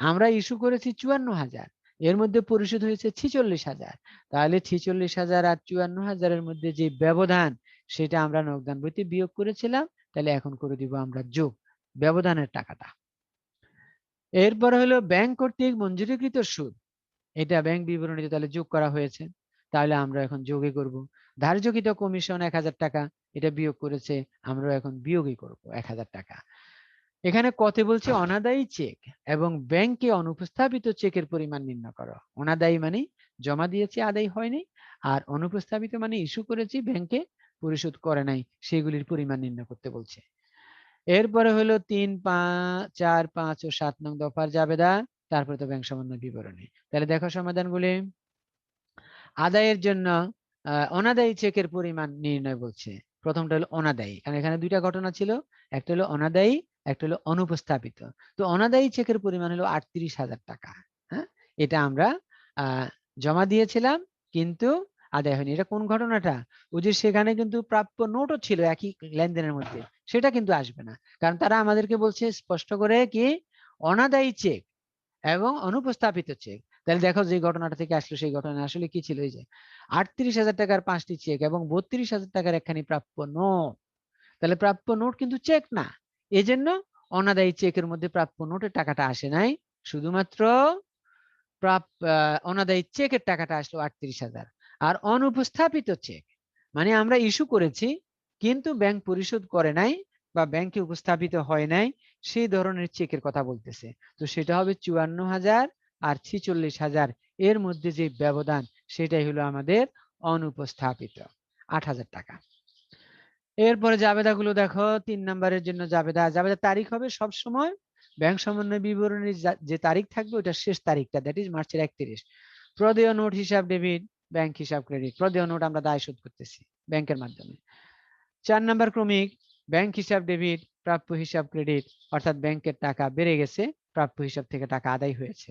আমরা ইস্যু করেছি 54,000, এর মধ্যে পরিশোধ হয়েছে 46,000। তাহলে 46,000 আর 54,000-এর মধ্যে যে ব্যবধান সেটা আমরা নগদান বইতে বিয়োগ করেছিলাম, তাহলে এখন করে দিব আমরা যোগ ব্যবধানের টাকাটা। এরপর হলো ব্যাংক কর্তৃক মঞ্জুরিকৃত সুদ, এটা ব্যাংক বিবরণীতে তাহলে যোগ করা হয়েছে, তাহলে আমরা এখন যোগই করব। ধার্যকৃত কমিশন 1,000 টাকা, এটা বিয়োগ করেছে, আমরা এখন বিয়োগই করব 1,000 টাকা। এখানে কত বলছে? অনাদায়ী চেক এবং ব্যাংকে অনুপস্থাপিত চেকের পরিমাণ নির্ণয় করো। অনাদায়ী মানে জমা দিয়েছি আদায় হয়নি, আর অনুপস্থাপিত মানে ইস্যু করেছি ব্যাংকে পরিশোধ করে নাই, সেগুলির পরিমাণ নির্ণয় করতে বলছে। এরপরে হলো 3, 5, 4, 5 ও 7 নং দফার জাবেদা, তারপরে তো ব্যাংক সমন্বয় বিবরণী। তাহলে দেখো সমাধানগুলি। আদায়ের জন্য অনাদায়ী চেকের পরিমাণ নির্ণয় বলছে। প্রথমটা হলো অনাদায়ী, কারণ এখানে দুইটা ঘটনা ছিল, একটা হলো অনাদায়ী, একটা হলো অনুপস্থাপিত। তো অনাদায়ী চেকের পরিমাণ হলো 38,000 টাকা। হ্যাঁ, এটা আমরা জমা দিয়েছিলাম কিন্তু আদায় হয়নি। এটা কোন ঘটনাটা? ওই যে সেখানে কিন্তু প্রাপ্য নোটও ছিল একই লেনদেনের মধ্যে, সেটা কিন্তু আসবে না, কারণ তারা আমাদেরকে বলছে স্পষ্ট করে কি অনাদায়ী চেক এবং অনুপস্থাপিত চেক। তাহলে দেখো যে ঘটনাটা থেকে আসলো সেই ঘটনা আসলে কি ছিল? এই যে 38,000 টাকার 5টি চেক এবং 32,000 টাকার একখানি প্রাপ্য নোট। তাহলে প্রাপ্য নোট কিন্তু চেক না, এজন্য অনাদায়ী চেকের মধ্যে প্রাপ্য নোটের টাকাটা আসে নাই, শুধুমাত্র অনাদায়ী চেকের টাকাটা আসলো 38,000। আর অনুপস্থাপিত চেক মানে আমরা ইস্যু করেছি কিন্তু ব্যাংক পরিশোধ করে নাই বা ব্যাংকে উপস্থাপিত হয় নাই, সেই ধরনের চেকের কথা বলতেছে। তো সেটা হবে 54,000 আর 46,000, এর মধ্যে যে ব্যবধান সেটাই হলো আমাদের অনুপস্থাপিত 8,000 টাকা। এরপরে জাবেদাগুলো দেখো। 3 নম্বরের জন্য জাবেদা তারিখ হবে সব সময় ব্যাংক সমন্বয় বিবরণীর যে তারিখ থাকবে ওটা শেষ তারিখটা, দ্যাট ইজ মার্চের 31। প্রদেয় নোট হিসাব ডেবিট, ব্যাংক হিসাব ক্রেডিট। প্রদেয় নোট আমরা দায় শোধ করতেছি ব্যাংকের মাধ্যমে। 4 নম্বর ক্রমিক, ব্যাংক হিসাব ডেবিট, প্রাপ্য হিসাব ক্রেডিট, অর্থাৎ ব্যাংকের টাকা বেড়ে গেছে, প্রাপ্য হিসাব থেকে টাকা আদায় হয়েছে।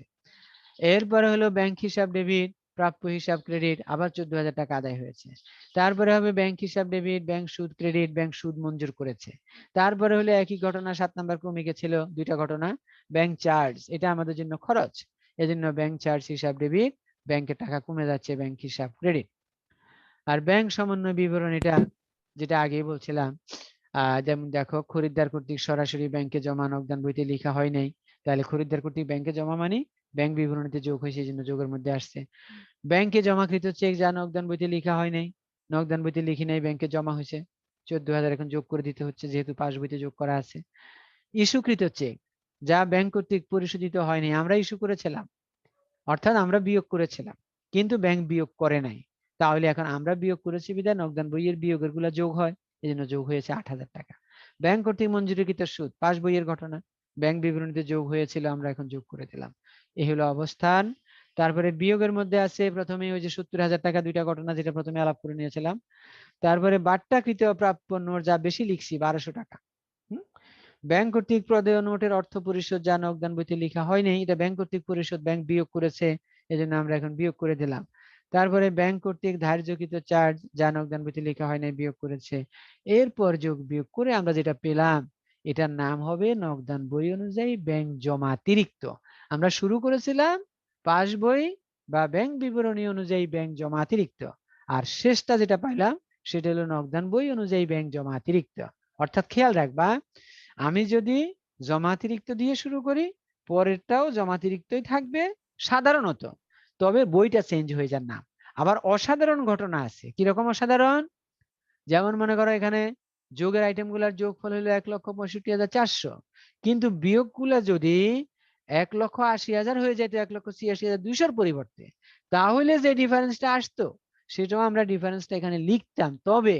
এরপরে হলো ব্যাংক হিসাব ডেবিট, প্রাপ্য হিসাব ক্রেডিট, আবার 14,000 টাকা আদায় হয়েছে। তারপরে হবে ব্যাংক হিসাব ডেবিট, ব্যাংক সুদ ক্রেডিট, ব্যাংক সুদ মঞ্জুর করেছে। তারপরে হলো একই ঘটনা 7 নম্বর ক্রমিকে ছিল দুইটা ঘটনা, ব্যাংক চার্জ, এটা আমাদের জন্য খরচ, এজন্য ব্যাংক চার্জ হিসাব ডেবিট, ব্যাংকের টাকা কমে যাচ্ছে, ব্যাংক হিসাব ক্রেডিট। আর ব্যাংক সমন্বয় বিবরণীটা যেটা আগেই বলছিলাম, যেমন দেখো খরিদ্দার কর্তৃক সরাসরি ব্যাংকে জমা নগদান বইতে লেখা হয় নাই, তাহলে খরিদ্দার কর্তৃক ব্যাংকে জমা মানে ব্যাংক বিবরণীতে যোগ হয়েছে, এই জন্য যোগের মধ্যে আসছে। ব্যাংকে জমাকৃত চেক যা নগদান বইতে লেখা হয় নাই, নগদান বইতে লিখি নাই, ব্যাংকে জমা হয়েছে 14,000, এখন যোগ করে দিতে হচ্ছে যেহেতু পাস বইতে যোগ করা আছে। ইস্যুকৃত চেক যা ব্যাংক কর্তৃক পরিশোধিত হয়নি, আমরা ইস্যু করেছিলাম, অর্থাৎ আমরা বিয়োগ করেছিলাম, কিন্তু ব্যাংক বিয়োগ করে নাই, তাহলে এখন আমরা বিয়োগ করেছি বিধায় নগদান বইয়ের বিয়োগের গুলা যোগ হয়, এই জন্য যোগ হয়েছে 8,000 টাকা। ব্যাংক কর্তৃক মঞ্জুরিকৃত সুদ পাস বইয়ের ঘটনা, ব্যাংক বিবরণীতে যোগ হয়েছিল, আমরা এখন যোগ করে দিলাম। এই হলো অবস্থান। তারপরে বিয়োগের মধ্যে আছে প্রথমে ওই যে 70,000 টাকা, দুইটা ঘটনা যেটা প্রথমে আলাপ করে নিয়েছিলাম। তারপরে বাট্টাকৃত প্রাপ্য নোট যা বেশি লিখছি 1200 টাকা। ব্যাংক কর্তৃক প্রদেয় নোটের অর্থ পরিশোধ যা নগদান বইতে লেখা হয়নি, এটা ব্যাংক কর্তৃক পরিশোধ, ব্যাংক বিয়োগ করেছে, এজন্য আমরা এখন বিয়োগ করে দিলাম। তারপরে ব্যাংক কর্তৃক ধার্যকৃত চার্জ যা নগদান বইতে লেখা হয় নাই, বিয়োগ করেছে। এরপর যোগ বিয়োগ করে আমরা যেটা পেলাম এটার নাম হবে নগদান বই অনুযায়ী ব্যাংক জমাতিরিক্ত। আমরা শুরু করেছিলাম পাস বই বা ব্যাংক বিবরণী অনুযায়ী ব্যাংক জমাতিরিক্ত, আর শেষটা যেটা পাইলাম সেটা হলো নগদান বই অনুযায়ী ব্যাংক জমাতিরিক্ত। অর্থাৎ খেয়াল রাখবা, আমি যদি জমাতিরিক্ত দিয়ে শুরু করি পরেরটাও জমাতিরিক্তই থাকবে সাধারণত, তবে বইটা চেঞ্জ হয়ে যার নাম। আবার অসাধারণ ঘটনা আছে। কিরকম অসাধারণ? যেমন মনে করো এখানে যোগের আইটেম গুলার যোগফল হলো 1,65,400, কিন্তু বিয়োগ গুলা যদি 1,80,000 হয়ে যেত 1,86,200 পরিবর্তে, তাহলে যে ডিফারেন্সটা আসতো সেটাও আমরা ডিফারেন্সটা এখানে লিখতাম। তবে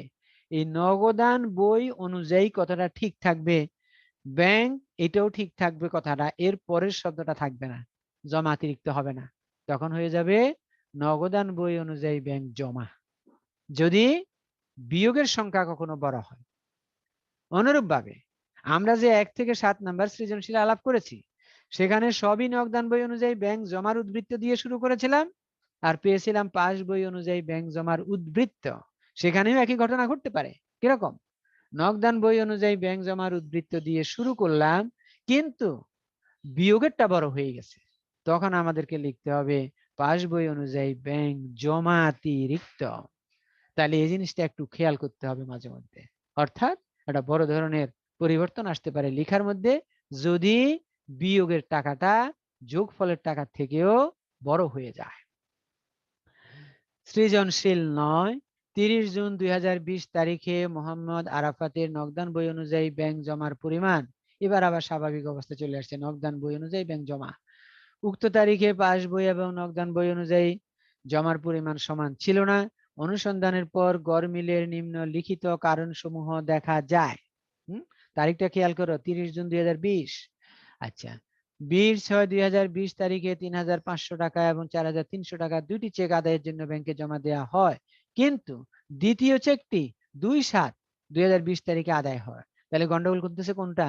এই নগদান বই অনুযায়ী কথাটা ঠিক থাকবে, ব্যাংক এটাও ঠিক থাকবে কথাটা, এর পরের শব্দটা থাকবে না, জমাতিরিক্ত হবে না, তখন হয়ে যাবে নগদান বই অনুযায়ী ব্যাংক জমা, যদি বিয়োগের সংখ্যা কখনো বড় হয়। অনুরূপভাবে আমরা যে 1 থেকে 7 নাম্বার সৃজনশীল আলাপ করেছি সেখানে সবই নগদান বই অনুযায়ী ব্যাংক জমার উদ্বৃত্ত দিয়ে শুরু করেছিলাম, আর পেয়েছিলাম পাস বই অনুযায়ী ব্যাংক জমার উদ্বৃত্ত। সেখানেও একই ঘটনা ঘটতে পারে। কিরকম? নগদান বই অনুযায়ী ব্যাংক জমার উদ্বৃত্ত দিয়ে শুরু করলাম, কিন্তু বিয়োগেরটা বড় হয়ে গেছে, তখন আমাদেরকে লিখতে হবে পাস বই অনুযায়ী ব্যাংক জমাতিরিক্ত। তাহলে এই জিনিসটা একটু খেয়াল করতে হবে মাঝে মধ্যে, অর্থাৎ একটা বড় ধরনের পরিবর্তন আসতে পারে লেখার মধ্যে যদি বিয়োগের টাকাটা যোগফলের টাকা থেকেও বড় হয়ে যায়। সৃজনশীল 9, 30 জুন 2020 তারিখে মোহাম্মদ আরাফাতের নগদান বই অনুযায়ী ব্যাংক জমার পরিমাণ, এবার আবার স্বাভাবিক অবস্থায় চলে আসছে, নগদান বই অনুযায়ী ব্যাংক জমা। উক্ত তারিখে পাস বই এবং নগদান বই অনুযায়ী জমার পরিমাণ সমান ছিল না, অনুসন্ধানের পর গড় মিলের নিম্নলিখিত কারণসমূহ দেখা যায়। তারিখটা খেয়াল করো, 30 জুন 2020। আচ্ছা, 20/6/2020 তারিখে 3,500 টাকা এবং 4,300 টাকা দুইটি চেক আদায়ের জন্য ব্যাংকে জমা দেওয়া হয়, কিন্তু দ্বিতীয় চেকটি 2/7/2020 তারিখে আদায় হয়। তাহলে গন্ডগোল করতেছে কোনটা?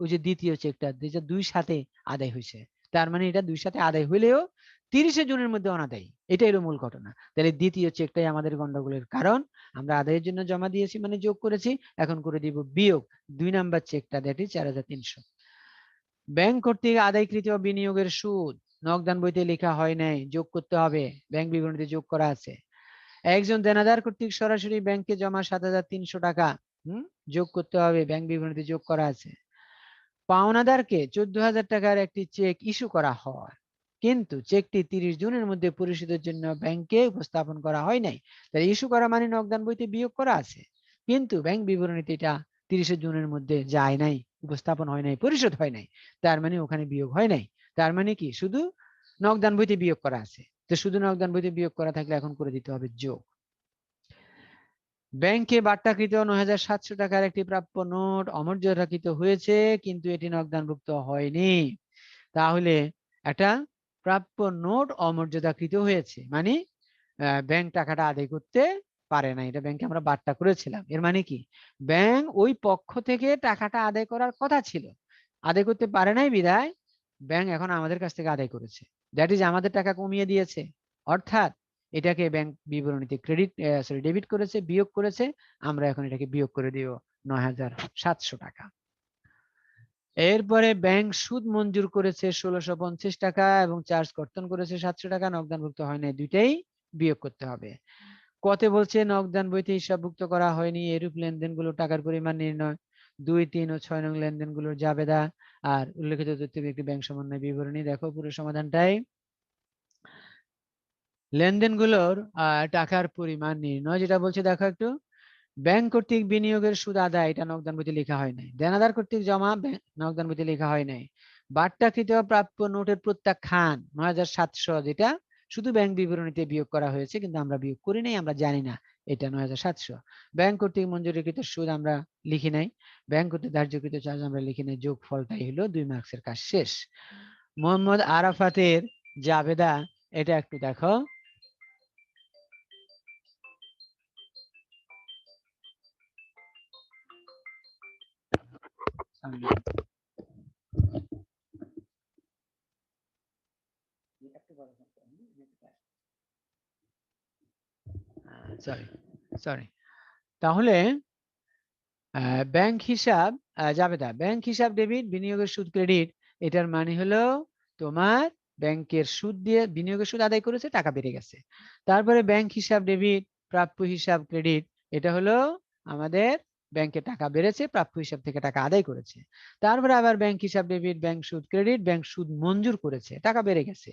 ওই যে দ্বিতীয় চেকটা, যেটা 2/7 আদায় হয়েছে, তার মানে এটা 2/7 আদায় হইলেও 30 জুনের মধ্যে অনাদায়ী, এটাই হলো মূল ঘটনা। তাহলে দ্বিতীয় চেকটাই আমাদের গন্ডগোলের কারণ। আমরা আদায়ের জন্য জমা দিয়েছি মানে যোগ করেছি, এখন করে দিব বিয়োগ 2 নাম্বার চেকটা, দ্যাট ইজ 4,300। ব্যাংক কর্তৃক আদায়কৃত বিনিয়োগের সুদ নগদান বইতে লেখা হয় নাই, যোগ করতে হবে, ব্যাংক বিবরণীতে যোগ করা আছে। একজন দেনাদার কর্তৃক সরাসরি ব্যাংকে জমা 7,300 টাকা, যোগ করতে হবে, ব্যাংক বিবরণীতে যোগ করা আছে। পাওনাদারকে 14,000 টাকার একটি চেক ইস্যু করা হয়, কিন্তু চেকটি 30 জুনের মধ্যে পরিশোধের জন্য ব্যাংকে উপস্থাপন করা হয় নাই। তাই ইস্যু করা মানে নগদান বইতে বিয়োগ করা আছে, কিন্তু ব্যাংক বিবরণীতে এটা 30 জুনের মধ্যে যায় নাই, উপস্থাপন হয় নাই, পরিশোধ হয় নাই, তার মানে ওখানে বিয়োগ হয় নাই। তার মানে কি শুধু নগদান বইতে বিয়োগ করা আছে, তো শুধু নগদান বইতে বিয়োগ করা থাকলে এখন করে দিতে হবে যোগ। ব্যাংকে বাট্টাকৃত 9,700 টাকার একটি প্রাপ্য নোট অমর্যাদাকৃত হয়েছে, কিন্তু এটি নগদানভুক্ত হয়নি। তাহলে একটা প্রাপ্য নোট অমর্যাদাকৃত হয়েছে মানে ব্যাংক টাকাটা আদায় করতে পারে না, এটা ব্যাংকে আমরা বাট্টা করেছিলাম। এর মানে কি ব্যাংক ওই পক্ষ থেকে টাকাটা আদায় করার কথা ছিল, আদায় করতে পারে নাই বিধায় ব্যাংক এখন আমাদের কাছ থেকে আদায় করেছে, দ্যাট ইজ আমাদের টাকা কমিয়ে দিয়েছে, অর্থাৎ এটাকে ব্যাংক বিবরণীতে ডেবিট করেছে, বিয়োগ করেছে, আমরা এখন এটাকে বিয়োগ করে দিব 9,700 টাকা। এরপরে ব্যাংক সুদ মঞ্জুর করেছে 1,650 টাকা এবং চার্জ কর্তন করেছে 700 টাকা, নগদানভুক্ত হয় নাই, দুইটাই বিয়োগ করতে হবে। কতে বলছে নগদান বইতে হিসাবভুক্ত করা হয়নি এরূপ লেনদেনগুলো টাকার পরিমাণ নির্ণয়, 2, 3 ও 6 নং লেনদেনগুলোর জাবেদা আর উল্লেখিত তথ্য একটি ব্যাংক সমন্বয় বিবরণী। দেখো পুরো সমাধানটাই। লেনদেনগুলোর টাকার পরিমাণ নির্ণয় যেটা বলছে দেখো একটু। ব্যাংক কর্তৃক বিনিয়োগের সুদ আদায়, এটা নগদান বইতে লেখা হয় নাই। দেনাদার কর্তৃক জমা, নগদান বইতে লেখা হয় নাই। বাট্টাকৃত প্রাপ্য নোটের প্রত্যাখ্যান ৯৭০০, যেটা শুধু ব্যাংক বিবরণীতে বিয়োগ করা হয়েছে, কিন্তু আমরা বিয়োগ করি নাই, আমরা জানি না এটা ৯৭০০। ব্যাংক কর্তৃক মঞ্জুরিকৃত সুদ আমরা লিখি নাই। ব্যাংক কর্তৃক ধার্যকৃত চার্জ আমরা লিখি নাই। যোগফলটাই হলো 2 মার্কসের কাজ শেষ। মোহাম্মদ আরাফাতের জাবেদা, এটা একটু দেখো। সরি। তাহলে ব্যাংক হিসাব জাবেদা, ব্যাংক হিসাব ডেবিট, বিনিয়োগের সুদ ক্রেডিট। এটার মানে হলো তোমার ব্যাংকের সুদ দিয়ে বিনিয়োগের সুদ আদায় করেছে, টাকা বেড়ে গেছে। তারপরে ব্যাংক হিসাব ডেবিট, প্রাপ্য হিসাব ক্রেডিট। এটা হলো আমাদের ব্যাংকে টাকা বেড়েছে, প্রাপ্য হিসাব থেকে টাকা আদায় করেছে। তারপরে আবার ব্যাংক হিসাব ডেবিট, ব্যাংক সুদ ক্রেডিট, ব্যাংক সুদ মঞ্জুর করেছে, টাকা বেড়ে গেছে।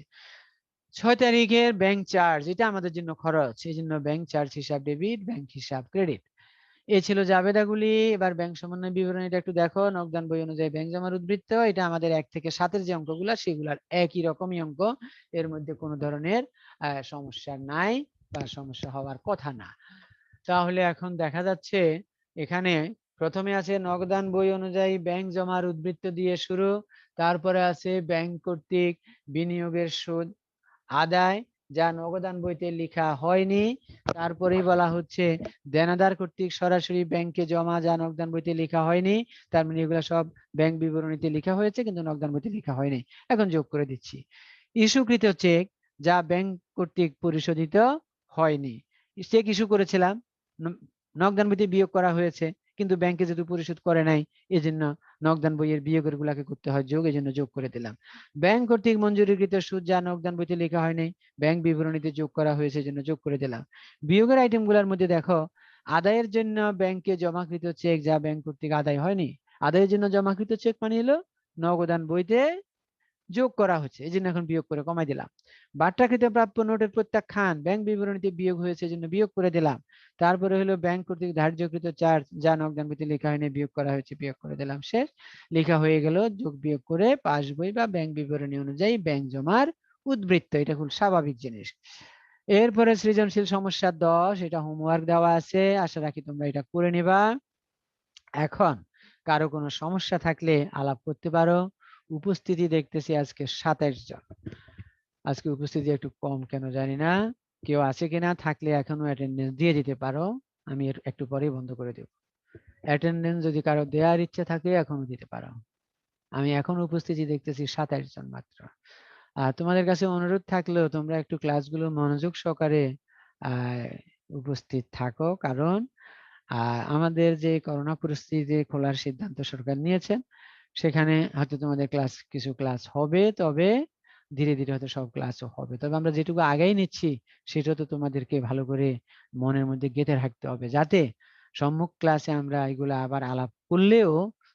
6 তারিখের ব্যাংক চার্জ, এটা আমাদের জন্য খরচ, এই জন্য ব্যাংক চার্জ হিসাব ডেবিট, ব্যাংক হিসাব ক্রেডিট। এ ছিল জাবেদাগুলি। এবার ব্যাংক সমন্বয় বিবরণীটা একটু দেখো। নগদান বই অনুযায়ী ব্যাংক জমার উদ্বৃত্ত, এটা আমাদের 1 থেকে 7-এর যে অঙ্কগুলা, সেগুলার একই রকমই অঙ্ক। এর মধ্যে কোনো ধরনের সমস্যা নাই বা সমস্যা হওয়ার কথা না। তাহলে এখন দেখা যাচ্ছে এখানে প্রথমে আছে নগদান বই অনুযায়ী ব্যাংক জমার উদ্বৃত্ত দিয়ে শুরু, তারপরে আছে ব্যাংক কর্তৃক বিনিয়োগের সুদ আদায়, যা নগদান বইতে লেখা হয়নি। তারপরেই বলা হচ্ছে দেনাদার কর্তৃক সরাসরি ব্যাংকে জমা, যা নগদান বইতে লেখা হয়নি। তার মানে এগুলো সব ব্যাংক বিবরণীতে লেখা হয়েছে, কিন্তু নগদান বইতে লেখা হয়নি। এখন যোগ করে দিচ্ছি। ইস্যুকৃত চেক, যা ব্যাংক কর্তৃক পরিশোধিত হয়নি। চেক ইস্যু করেছিলাম, নগদান বইতে বিয়োগ করা হয়েছে, কিন্তু ব্যাংকে যেহেতু পরিশোধ করে নাই, এজন্য নগদান বইয়ের বিয়োগের গুলাকে করতে হয় যোগ, এজন্য যোগ করে দিলাম। ব্যাংক কর্তৃক মঞ্জুরিকৃত সুদ, যা নগদান বইতে লেখা হয় নাই, ব্যাংক বিবরণীতে যোগ করা হয়েছে, এজন্য যোগ করে দিলাম। বিয়োগের আইটেম গুলার মধ্যে দেখো, আদায়ের জন্য ব্যাংকে জমাকৃত চেক, যা ব্যাংক কর্তৃক আদায় হয়নি। আদায়ের জন্য জমাকৃত চেক মানে হলো নগদান বইতে যোগ করা হচ্ছে, এই জন্য এখন বিয়োগ করে কমাই দিলাম। বাট্টাকৃত প্রাপ্য নোটের প্রত্যাখ্যান, ব্যাংক বিবরণীতে বিয়োগ হয়েছে, জন্য বিয়োগ করে দিলাম। তারপরে হলো ব্যাংক কর্তৃক ধার্যকৃত চার্জ, যা নগদান বইতে লেখা হয়নি, বিয়োগ করা হয়েছে, বিয়োগ করে দিলাম। শেষ, লেখা হয়ে গেল। যোগ বিয়োগ করে পাস বই বা ব্যাংক বিবরণী অনুযায়ী ব্যাংক জমার উদ্বৃত্ত। এটা খুব স্বাভাবিক জিনিস। এরপরে সৃজনশীল সমস্যা 10, এটা হোমওয়ার্ক দেওয়া আছে, আশা রাখি তোমরা এটা করে নিবা। এখন কারো কোনো সমস্যা থাকলে আলাপ করতে পারো। উপস্থিতি দেখতেছি আজকে 27 জন। আজকে উপস্থিতি একটু কম কেন জানি না, কেউ আছে কিনা, থাকলে এখনো অ্যাটেন্ডেন্স দিয়ে দিতে পারো, আমি একটু পরেই বন্ধ করে দেব। অ্যাটেন্ডেন্স যদি কারো দেওয়ার ইচ্ছে থাকে এখনো দিতে পারো। আমি এখন উপস্থিতি দেখতেছি 27 জন মাত্র। আর তোমাদের কাছে অনুরোধ থাকলেও তোমরা একটু ক্লাসগুলো মনোযোগ সহকারে উপস্থিত থাকো, কারণ আমাদের যে করোনা পরিস্থিতি খোলার সিদ্ধান্ত সরকার নিয়েছেন, সেখানে হয়তো তোমাদের কিছু ক্লাস হবে, তবে ধীরে ধীরে হয়তো সব ক্লাসও হবে। তবে আমরা যেটুকু আগেই নিচ্ছি সেটা তো তোমাদেরকে ভালো করে মনের মধ্যে গেঁথে রাখতে হবে, যাতে সম্মুখ ক্লাসে আমরা এগুলো আবার আলাপ করলেও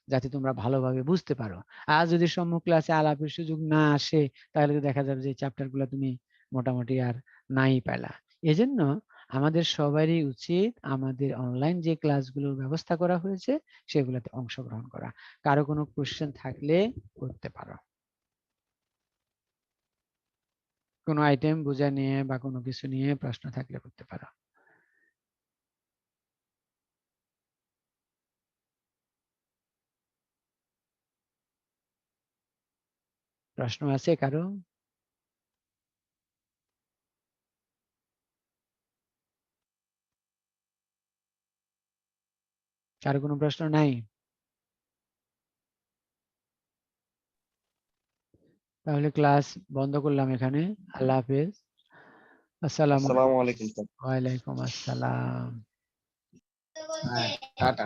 যাতে তোমরা ভালোভাবে বুঝতে পারো। আর যদি সম্মুখ ক্লাসে আলাপের সুযোগ না আসে, তাহলে তো দেখা যাবে যে চ্যাপ্টার গুলো তুমি মোটামুটি আর নাই পেলা। এজন্য আমাদের সবারই উচিত আমাদের অনলাইন যে ক্লাসগুলোর ব্যবস্থা করা হয়েছে সেগুলোতে অংশগ্রহণ করা। কারো কোনো কোশ্চেন থাকলে করতে পারো, কোনো আইটেম বোঝা নিয়ে বা কোনো কিছু নিয়ে প্রশ্ন থাকলে করতে পারো। প্রশ্ন আছে কারো? কারো কোনো প্রশ্ন নাই? তাহলে ক্লাস বন্ধ করলাম এখানে। আল্লাহ হাফেজ। আসসালামু আসসালামু আলাইকুম স্যার। ওয়ালাইকুম আসসালাম। টাটা।